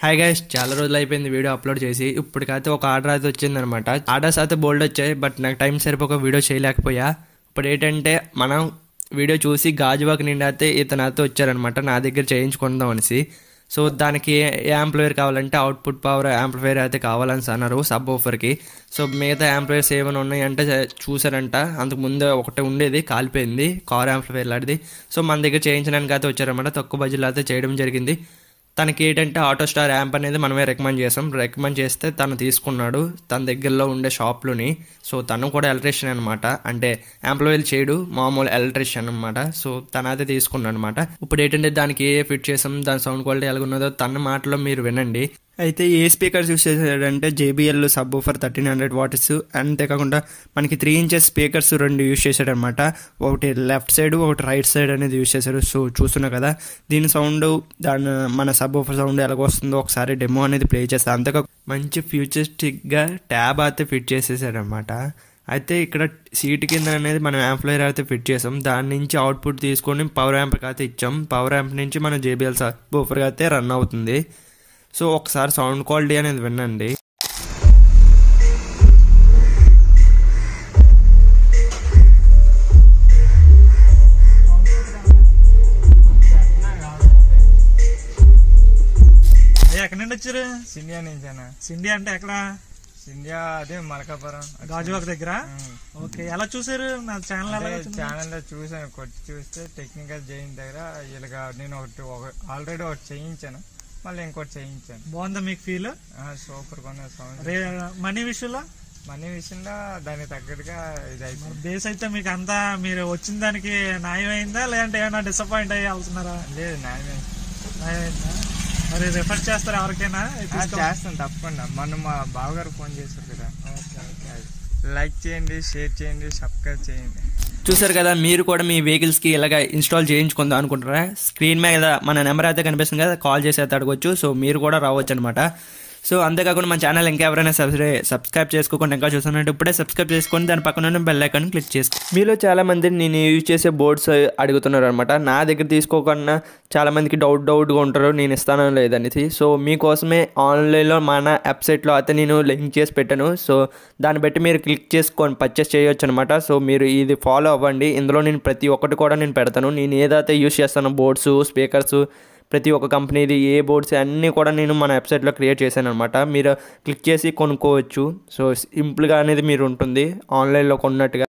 Hi guys, చాలా రోజులు అయిపోయింది వీడియో అప్లోడ్ చేసి. ఇప్పటికైతే ఒక ఆర్డర్ అయితే వచ్చిందనమాట. ఆర్డర్స్ అయితే బోల్డ్ వచ్చాయి, బట్ నాకు టైం సరిపోక వీడియో చేయలేకపోయా. ఇప్పుడు ఏంటంటే మనం వీడియో చూసి గాజువాక నిండి అయితే ఇతను అయితే వచ్చారనమాట నా దగ్గర చేయించుకుందాం అనేసి. సో దానికి ఏ యాంప్లిఫైర్ కావాలంటే అవుట్పుట్ పవర్ యాంప్లిఫైర్ అయితే కావాలని అన్నారు సబ్ ఊఫర్కి. సో మిగతా యాంప్లిఫైర్స్ ఏమైనా ఉన్నాయంటే చూసారంట. అంతకు ముందే ఒకటి ఉండేది, కాలిపోయింది, కార్ యాంప్లిఫైర్ లాంటిది. సో మన దగ్గర చేయించడానికి అయితే వచ్చారనమాట. తక్కువ బడ్జెట్లో అయితే చేయడం జరిగింది. తనకి ఏంటంటే ఆటో స్టార్ యాంప్ అనేది మనమే రికమెండ్ చేస్తే తను తీసుకున్నాడు తన దగ్గరలో ఉండే షాప్లోని. సో తను కూడా ఎలక్ట్రీషియన్ అనమాట, అంటే యాంప్లిఫైర్ చేయడు, మామూలు ఎలక్ట్రీషియన్ అనమాట. సో తనైతే తీసుకున్నాడు అనమాట. ఇప్పుడు ఏంటంటే దానికి ఏ ఫిట్ చేసాం, దాని సౌండ్ క్వాలిటీ ఎలాగున్నదో తన మాటలో మీరు వినండి. అయితే ఏ స్పీకర్స్ యూస్ చేశాడంటే JBL సబ్ ఊఫర్ 1300 వాట్స్. అంతేకాకుండా మనకి 3 ఇంచెస్ స్పీకర్స్ 2 యూస్ చేశాడనమాట. ఒకటి లెఫ్ట్ సైడ్, ఒకటి రైట్ సైడ్ అనేది యూస్ చేశాడు. సో చూస్తున్నా కదా దీని సౌండ్, మన సబ్ ఊఫర్ సౌండ్ ఎలాగొస్తుందో ఒకసారి డెమో అనేది ప్లే చేస్తాను. అంతేకాకుండా మంచి ఫ్యూచరిస్టిక్గా ట్యాబ్ అయితే ఫిట్ చేసేసాడనమాట. అయితే ఇక్కడ సీట్ కింద అనేది మనం యాంప్లిఫైర్ అయితే ఫిట్ చేసాం. దాని నుంచి అవుట్పుట్ తీసుకొని పవర్ యాంప్కి అయితే ఇచ్చాం. పవర్ యాంప్ నుంచి మన JBL సబ్ ఊఫర్గా అయితే రన్ అవుతుంది. సో ఒకసారి సౌండ్ క్వాలిటీ అనేది వినండి. ఎక్కడి నుండి వచ్చారు? సిండియా నుంచి అన్న. సిండియా అంటే ఎక్కడ? సిండియా అదే మలకాపురం గాజువాక దగ్గర. ఓకే, ఎలా చూసారు నా ఛానల్? ఛానల్ లో చూసాను, కొట్టి చూస్తే టెక్నికల్ జైన్ దగ్గర ఇలాగా నేను ఆల్రెడీ ఒకటి చేయించాను, మళ్ళీ ఇంకోటి చేయించాను. బాగుందా మీకు ఫీల్? సూపర్ కొన్న సౌండ్. మనీ విషయంలో దానికి తగ్గట్టుగా ఇది అయిపోయింది. బేస్ అయితే మీకు అంతా మీరు వచ్చిన దానికి న్యాయం అయిందా, లేదంటే ఏమైనా డిసప్పాయింట్ అయ్యి వెళ్తున్నారా? లేదు, న్యాయమైందా? మరి రిఫర్ చేస్తారా ఎవరికైనా? చేస్తాను తప్పకుండా. మొన్న మా బావగారు ఫోన్ చేశారు కదా. లైక్ చేయండి, షేర్ చేయండి, సబ్స్క్రైబ్ చేయండి. చూసారు కదా, మీరు కూడా మీ వెహికల్స్కి ఇలాగ ఇన్స్టాల్ చేయించుకుందాం అనుకుంటారా? స్క్రీన్ మీద మన నెంబర్ అయితే కనిపిస్తుంది కదా, కాల్ చేసి అయితే అడగొచ్చు. సో మీరు కూడా రావచ్చు అనమాట. సో అంతేకాకుండా మన ఛానల్ ఇంకా ఎవరైనా సబ్స్క్రైబ్ చేసుకోకుండా ఇంకా చూస్తున్నట్టు ఇప్పుడే సబ్స్క్రైబ్ చేసుకొని దాని పక్కన ఉన్న బెల్ ఐకాన్ క్లిక్ చేసుకో. మీలో చాలా మంది నేను యూజ్ చేసే బోర్డ్స్ అడుగుతున్నారు అనమాట. నా దగ్గర తీసుకోకుండా చాలా మందికి డౌట్గా ఉంటారు నేను ఇస్తానో లేదనేసి. సో మీకోసమే ఆన్లైన్లో మన వెబ్సైట్లో అయితే నేను లింక్ చేసి పెట్టాను. సో దాన్ని బట్టి మీరు క్లిక్ చేసుకొని పర్చేస్ చేయొచ్చు అనమాట. సో మీరు ఇది ఫాలో అవ్వండి. ఇందులో నేను ప్రతి ఒక్కటి కూడా నేను పెడతాను. నేను ఏదైతే యూజ్ చేస్తానో బోర్డ్స్, స్పీకర్స్, ప్రతి ఒక్క కంపెనీది ఏ బోర్డ్స్ అన్నీ కూడా నేను మన వెబ్సైట్లో క్రియేట్ చేశాను అనమాట. మీరు క్లిక్ చేసి కొనుక్కోవచ్చు. సో సింపుల్గా అనేది మీరు ఉంటుంది ఆన్లైన్లో కొన్నట్టుగా.